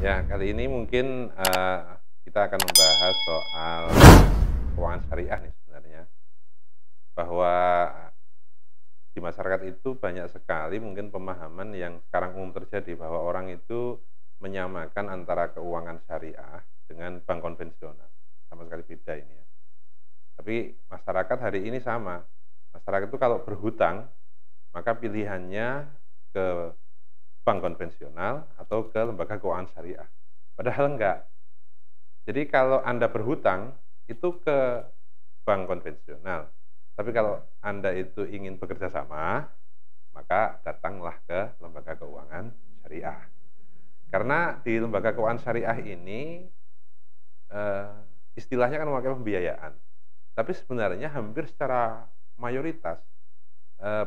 Ya, kali ini mungkin kita akan membahas soal keuangan syariah nih sebenarnya. Bahwa di masyarakat itu banyak sekali mungkin pemahaman yang sekarang umum terjadi bahwa orang itu menyamakan antara keuangan syariah dengan bank konvensional. Sama sekali beda ini ya. Tapi masyarakat hari ini sama. Masyarakat itu kalau berhutang, maka pilihannya ke bank konvensional atau ke lembaga keuangan syariah. Padahal enggak. Jadi kalau Anda berhutang itu ke bank konvensional. Tapi kalau Anda itu ingin bekerja sama, maka datanglah ke lembaga keuangan syariah. Karena di lembaga keuangan syariah ini istilahnya kan memakai pembiayaan. Tapi sebenarnya hampir secara mayoritas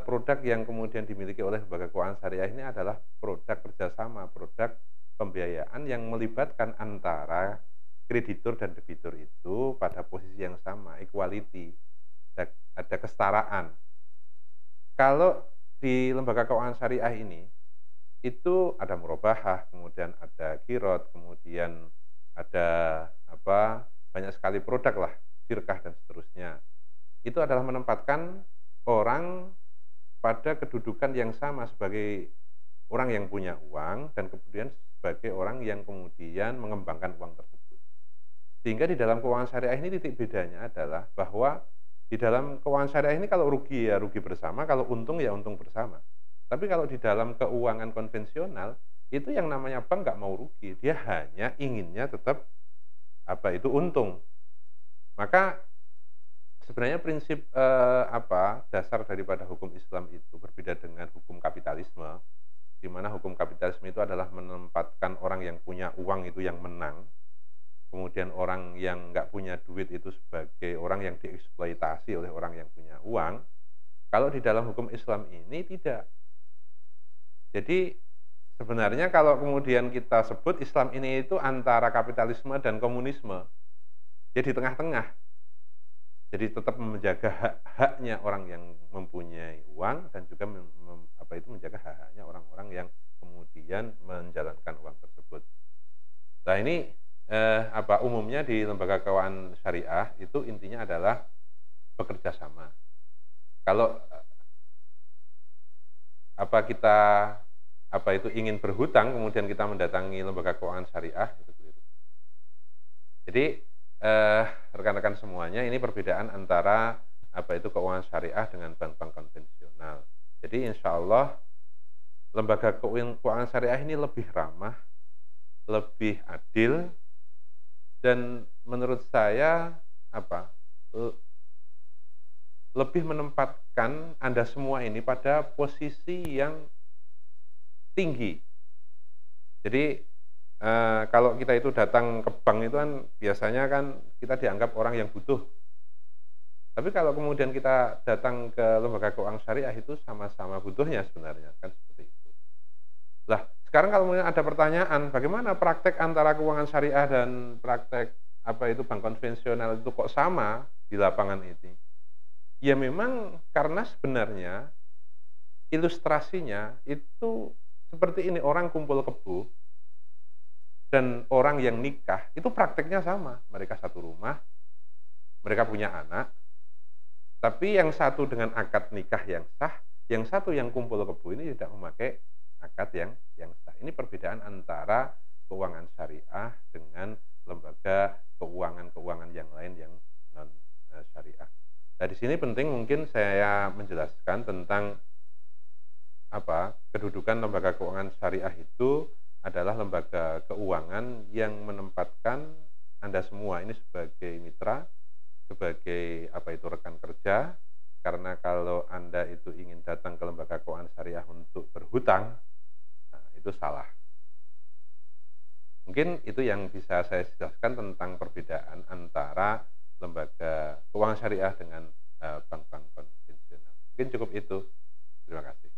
produk yang kemudian dimiliki oleh lembaga keuangan syariah ini adalah produk kerjasama, produk pembiayaan yang melibatkan antara kreditur dan debitur itu pada posisi yang sama, equality, ada kesetaraan. Kalau di lembaga keuangan syariah ini, itu ada murabahah, kemudian ada kirot, kemudian ada banyak sekali produk lah, syirkah dan seterusnya. Itu adalah menempatkan orang pada kedudukan yang sama sebagai orang yang punya uang dan kemudian sebagai orang yang kemudian mengembangkan uang tersebut. Sehingga di dalam keuangan syariah ini titik bedanya adalah bahwa di dalam keuangan syariah ini kalau rugi ya rugi bersama, kalau untung ya untung bersama. Tapi kalau di dalam keuangan konvensional itu yang namanya bank nggak mau rugi, dia hanya inginnya tetap untung. Maka sebenarnya prinsip dasar daripada hukum Islam itu berbeda dengan hukum kapitalisme, di mana hukum kapitalisme itu adalah menempatkan orang yang punya uang itu yang menang, kemudian orang yang nggak punya duit itu sebagai orang yang dieksploitasi oleh orang yang punya uang. Kalau di dalam hukum Islam ini tidak. Jadi sebenarnya kalau kemudian kita sebut Islam ini itu antara kapitalisme dan komunisme, jadi di tengah-tengah. Jadi tetap menjaga hak-haknya orang yang mempunyai uang dan juga menjaga hak-haknya orang-orang yang kemudian menjalankan uang tersebut. Nah ini umumnya di lembaga keuangan syariah itu intinya adalah bekerja sama. Kalau kita ingin berhutang kemudian kita mendatangi lembaga keuangan syariah itu keliru. Jadi rekan-rekan semuanya, ini perbedaan antara keuangan syariah dengan bank-bank konvensional. Jadi insya Allah lembaga keuangan syariah ini lebih ramah, lebih adil, dan menurut saya lebih menempatkan Anda semua ini pada posisi yang tinggi. Jadi kalau kita itu datang ke bank itu kan biasanya kan kita dianggap orang yang butuh. Tapi kalau kemudian kita datang ke lembaga keuangan syariah itu sama-sama butuhnya sebenarnya, kan seperti itu. Lah, sekarang kalau kemudian ada pertanyaan, bagaimana praktek antara keuangan syariah dan praktek bank konvensional itu kok sama di lapangan ini? Ya memang karena sebenarnya ilustrasinya itu seperti ini, orang kumpul kebo dan orang yang nikah itu prakteknya sama, mereka satu rumah, mereka punya anak, tapi yang satu dengan akad nikah yang sah, yang satu yang kumpul kebo ini tidak memakai akad yang sah. Ini perbedaan antara keuangan syariah dengan lembaga keuangan yang lain yang non syariah. Nah di sini penting mungkin saya menjelaskan tentang kedudukan lembaga keuangan syariah itu adalah lembaga keuangan yang menempatkan Anda semua ini sebagai mitra, sebagai rekan kerja, karena kalau Anda itu ingin datang ke lembaga keuangan syariah untuk berhutang, nah itu salah. Mungkin itu yang bisa saya jelaskan tentang perbedaan antara lembaga keuangan syariah dengan bank-bank konvensional. Mungkin cukup itu. Terima kasih.